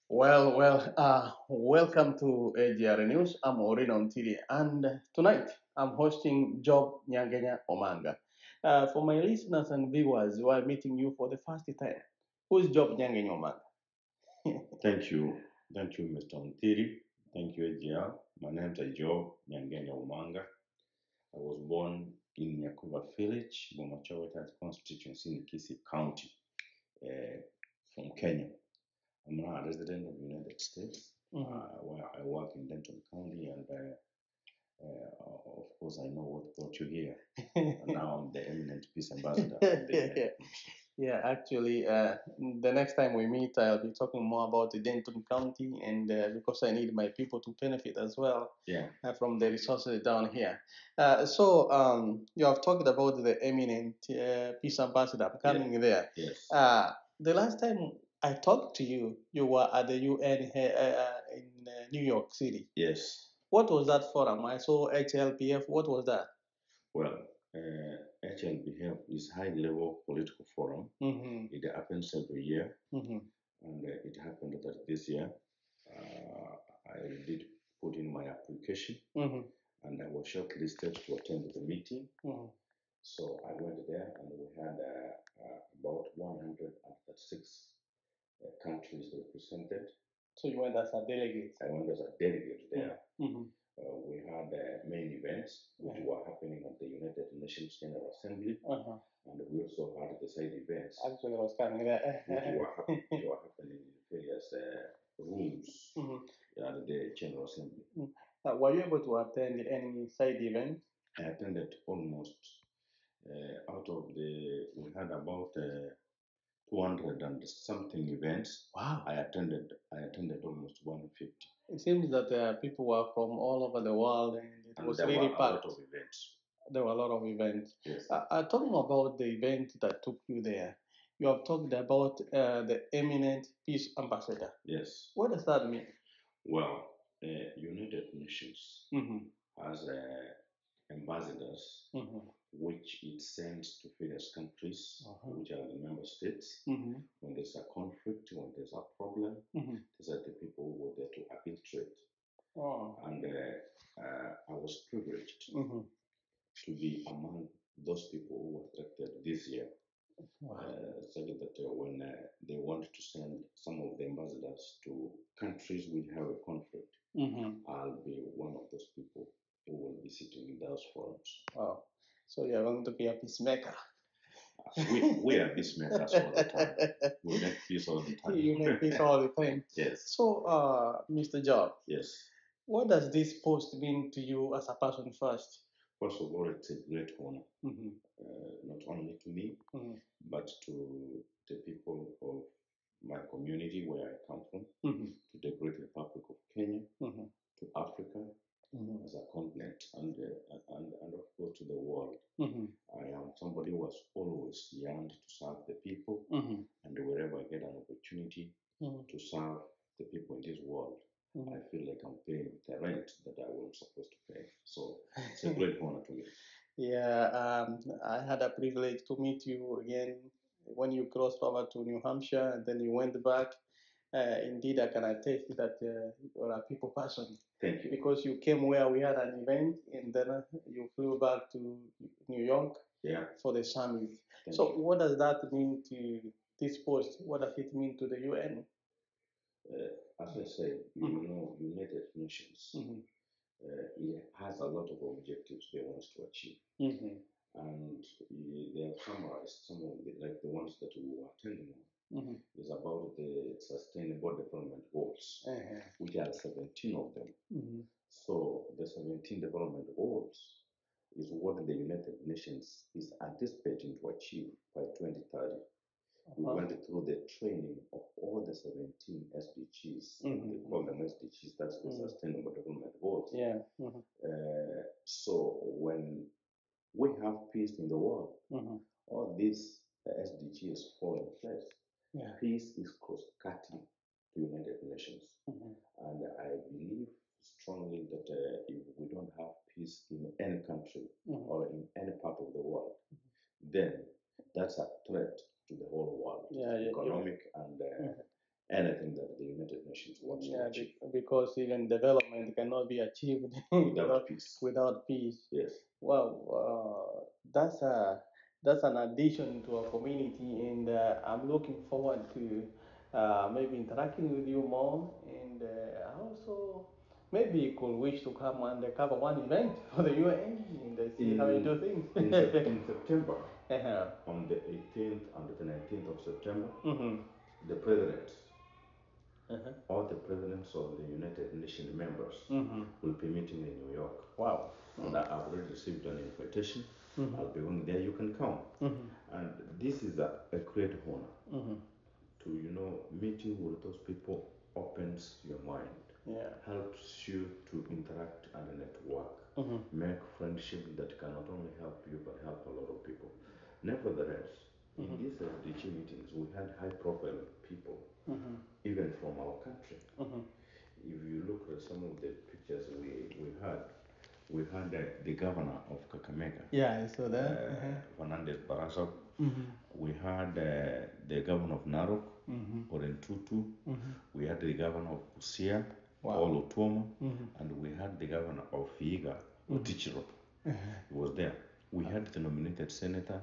Welcome to AGR News. I'm Orin Ontiri, and tonight I'm hosting Job Nyangenya Omanga. For my listeners and viewers who are meeting you for the first time, who's Job Nyangenya Omanga? Thank you. Thank you, Mr. Mtiri. Thank you, AGR. My name is Joe Nyangenya Omanga. I was born in Yakuba Village, Bomachaweta constituency in Kisii County, uh, from Kenya. I'm now a resident of the United States, where I work in Denton County, and of course, I know what brought you here. And now I'm the Eminent Peace Ambassador of the United Nations. Yeah, actually, the next time we meet, I'll be talking more about the Denton County, and because I need my people to benefit as well Yeah. from the resources down here. You have talked about the Eminent Peace Ambassador. I'm coming there. Yes. The last time I talked to you, you were at the UN in New York City. Yes. What was that forum? I saw HLPF. What was that? Well, HLBF is high level political forum. It happens every year, and it happened that this year I did put in my application, and I was shortlisted to attend the meeting. So I went there, and we had about 106 countries represented. So you went as a delegate? I went as a delegate there. We had main events which were happening at the United Nations General Assembly, and we also had the side events. Actually, I was coming there. which were happening in various rooms at the General Assembly. Were you able to attend any side event? I attended almost out of we had about 200 and something events. Wow. I attended almost 150. It seems that people were from all over the world, and it was there really were a packed. lot of events. There were a lot of events. Yes. Talking about the event that took you there, you have talked about the Eminent Peace Ambassador. Yes. What does that mean? Well, United Nations has ambassadors which it sends to various countries, which are the member states. When there's a conflict, when there's a problem, these are the people who were there to infiltrate. And I was privileged to be among those people who were selected this year. Such that when they want to send some of the ambassadors to countries which have a conflict, I'll be one of those people who will be sitting in those forums. Wow. So you're going to be a peacemaker. We are peacemakers all the time. We make peace all the time. You make peace all the time. Yes. So, Mr. Job. Yes. What does this post mean to you as a person first? First of all, it's a great honor, not only to me, but to the people of my community where I come from, to the Great Republic of Kenya, to Africa as a continent, and of course to the world. I am somebody who has always yearned to serve the people, and wherever I get an opportunity to serve the people in this world, I feel like I'm paying the rent that I was supposed to pay. So it's a great honor to me. Yeah, I had a privilege to meet you again when you crossed over to New Hampshire and then you went back. Indeed, I can attest that you're a people person. Thank you. Because you came where we had an event and then you flew back to New York for the summit. So, what does that mean to this post? What does it mean to the UN? As I said, you know, United Nations it has a lot of objectives they want to achieve. And they have summarized some of the, like the ones that we were attending on, is about the Sustainable Development Goals, which are 17 of them. So the 17 development goals is what the United Nations is anticipating to achieve by 2030. We went through the training of all the 17 SDGs. They call them SDGs, that's the Sustainable Development Goals. Yeah. So when we have peace in the world, all these SDGs fall in place. Peace is cross-cutting to United Nations. And I believe strongly that if we don't have peace in any country or in any part of the world, then that's a threat to the whole world, economic and anything that the United Nations wants to achieve. Because even development cannot be achieved without peace. Without peace. Yes. Well, that's an addition to our community, and I'm looking forward to maybe interacting with you more, and also maybe you could wish to come and cover one event for the UN and see how you do things. In September, on the 18th and the 19th of September, the presidents, all the presidents of the United Nations members will be meeting in New York. Wow. And I've already received an invitation. I'll be going there. You can come. And this is a great honor to, meeting with those people opens your mind, helps you to interact and network, make friendship that can not only help you but help a lot of people. Nevertheless, in these DG meetings, we had high-profile people, even from our country. If you look at some of the pictures we had the governor of Kakamega. Yeah, I saw that. Fernandez Barasok. We had the governor of Narok, Oren Tutu. We had the governor of Busia, Paul Otuoma. And we had the governor of Vihiga, Otichiro. He was there. We had the nominated senator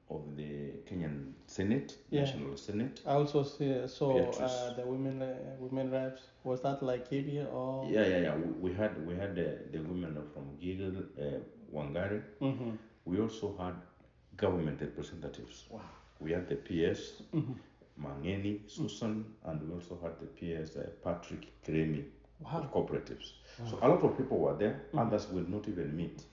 of the Kenyan Senate, National Senate. I also saw the women reps. Was that like Kibia or? Yeah. We had the women from Giggle, Wangari. We also had government representatives. Wow. We had the PS, Mangeni, Susan, and we also had the PS, Patrick Kremi, of cooperatives. So a lot of people were there. Others will not even meet.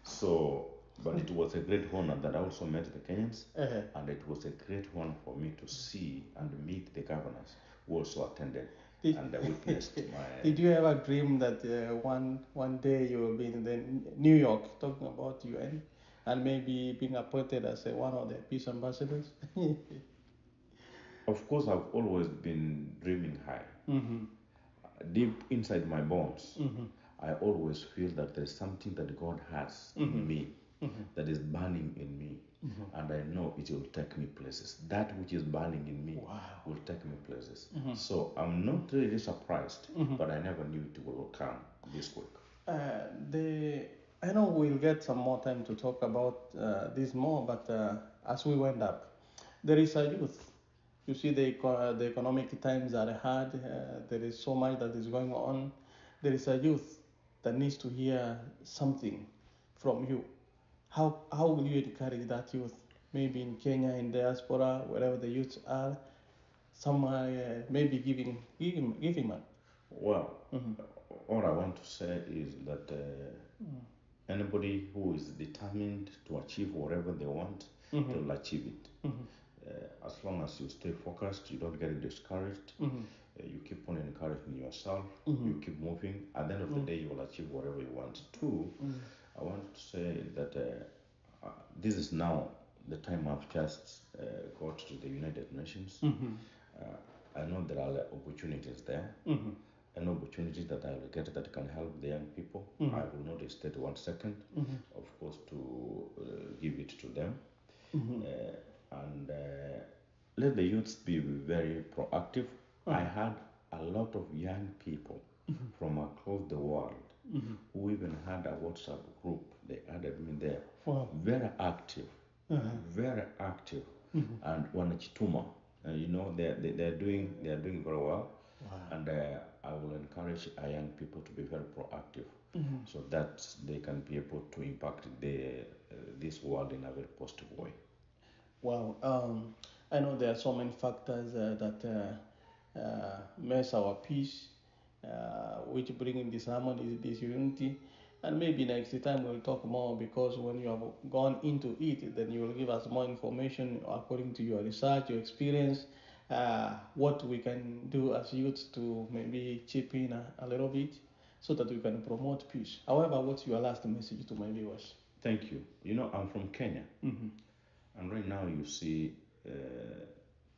So, but it was a great honor that I also met the Kenyans, and it was a great honor for me to see and meet the governors who also attended and witnessed my. Did you ever dream that one day you will be in New York talking about UN and maybe being appointed as one of the peace ambassadors? Of course, I've always been dreaming high. Deep inside my bones, I always feel that there's something that God has in me that is burning in me, and I know it will take me places. That which is burning in me will take me places. So I'm not really surprised, but I never knew it will come this quick. I know we'll get some more time to talk about this more, but as we went up, there is a youth. You see, the economic times are hard. There is so much that is going on. There is a youth that needs to hear something from you. How will you encourage that youth? Maybe in Kenya, in diaspora, wherever the youths are, somewhere maybe give him a. Well, all I want to say is that anybody who is determined to achieve whatever they want, they will achieve it. As long as you stay focused, you don't get discouraged, you keep on encouraging yourself, you keep moving, at the end of the day, you will achieve whatever you want to. I want to say that this is now the time I've just got to the United Nations. I know there are opportunities there, and opportunities that I will get that can help the young people. I will not hesitate 1 second, of course, to give it to them. And let the youths be very proactive. I had a lot of young people from across the world who even had a WhatsApp group. They added me there. Wow. Very active, very active, and wanachituma. They're doing very well. Wow. And I will encourage our young people to be very proactive, so that they can be able to impact this world in a very positive way. Wow. I know there are so many factors that mess our peace, which bring in disharmony, disunity. And maybe next time we'll talk more, because when you have gone into it, then you will give us more information according to your research, your experience, what we can do as youths to maybe chip in a little bit so that we can promote peace. However, what's your last message to my viewers? Thank you. I'm from Kenya. And right now you see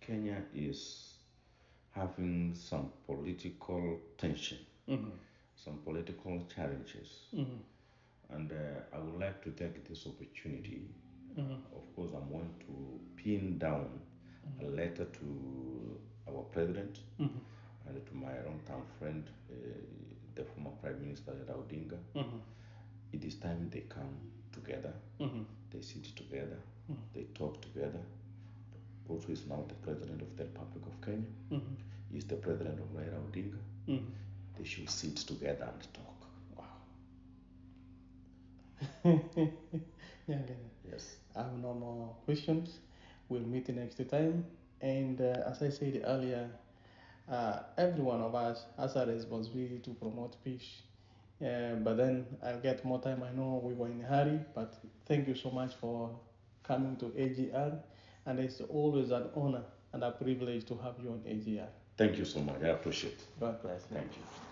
Kenya is having some political tension, some political challenges. And I would like to take this opportunity. Of course, I'm going to pin down a letter to our president and to my long-term friend, the former Prime Minister Odinga. It is time they come together, they sit together, they talk together. Ruto is now the president of the Republic of Kenya. He's the president of Raila Odinga. They should sit together and talk. Wow. Yeah, yes. I have no more questions. We'll meet next time. And as I said earlier, every one of us has a responsibility to promote peace. But then I'll get more time. I know we were in a hurry, but thank you so much for coming to AGR. And it's always an honor and a privilege to have you on AGR. Thank you so much. I appreciate it. God bless. Thank you.